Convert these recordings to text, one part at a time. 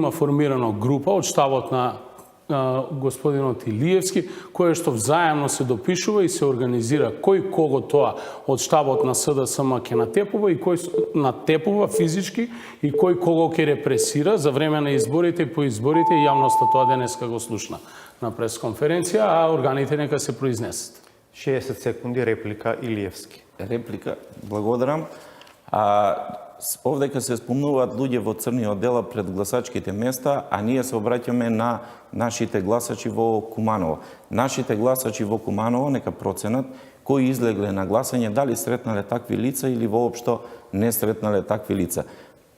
Има формирана група од штабот на господинот Илиевски, кој што взаемно се допишува и се организира кој кого тоа од штабот на СДСМ ќе натепува и кој натепува физички и кој кого ќе репресира за време на изборите и по изборите, и јавноста тоа денеска го слушна на пресконференција, а органите нека се произнесат. 60 секунди реплика Илиевски. Реплика, благодарам. Овдека се спомнуваат луѓе во црни одела пред гласачките места, а ние се обраќаме на нашите гласачи во Куманово. Нашите гласачи во Куманово нека проценат кои излегле на гласање, дали сретнале такви лица или воопшто не сретнале такви лица.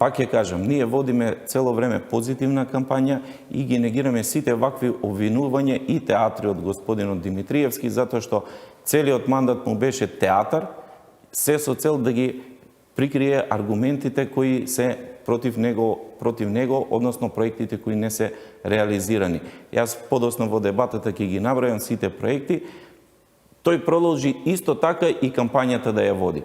Пак ќе кажам, ние водиме цело време позитивна кампања и ги негираме сите вакви обвинувања и театри од господинот Димитриевски, затоа што целиот мандат му беше театар, се со цел да ги прикрие аргументите кои се против него, односно проектите кои не се реализирани. Јас подоцна во дебатата ќе ги набројам сите проекти. Тој продолжи исто така и кампањата да ја води.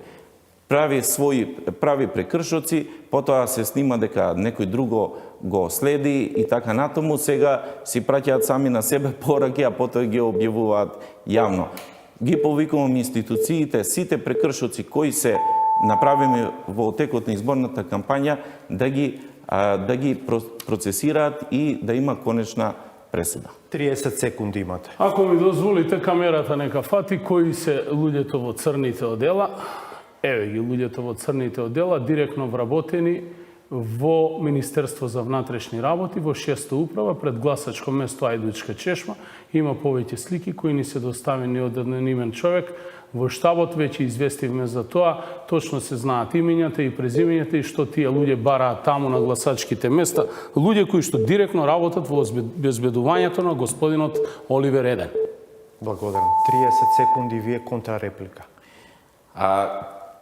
Прави прекршоци, потоа се снима дека некој друго го следи и така натаму. Сега си праќаат сами на себе пораки, а потоа ги објавуваат јавно. Ги повикувам институциите, сите прекршоци кои се направиме во текот на изборната кампања да ги процесираат и да има конечна пресуда. 30 секунди имате. Ако ми дозволите, камерата нека фати кои се луѓето во црните одела. Еве ги луѓето во црните одела, директно вработени во Министерство за внатрешни работи, во 6-та управа, пред гласачко место Ајдучка чешма. Има повеќе слики кои ни се доставени од анонимен човек. Во штабот веќе известивме за тоа, точно се знаат имињата и презимињата и што тие луѓе бараат таму на гласачките места, луѓе кои што директно работат во безбедувањето на господинот Оливер Еден. Благодарам. 30 секунди вие контрареплика.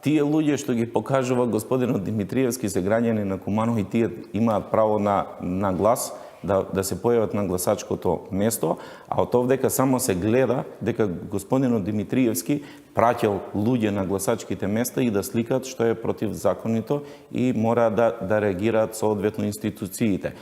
Тие луѓе што ги покажува господинот Димитриевски се граѓани на Куманово и тие имаат право на глас, да се појават на гласачкото место, а од овдека само се гледа дека господинот Димитриевски праќал луѓе на гласачките места и да сликаат што е против законито и мора да реагираат соодветно институциите.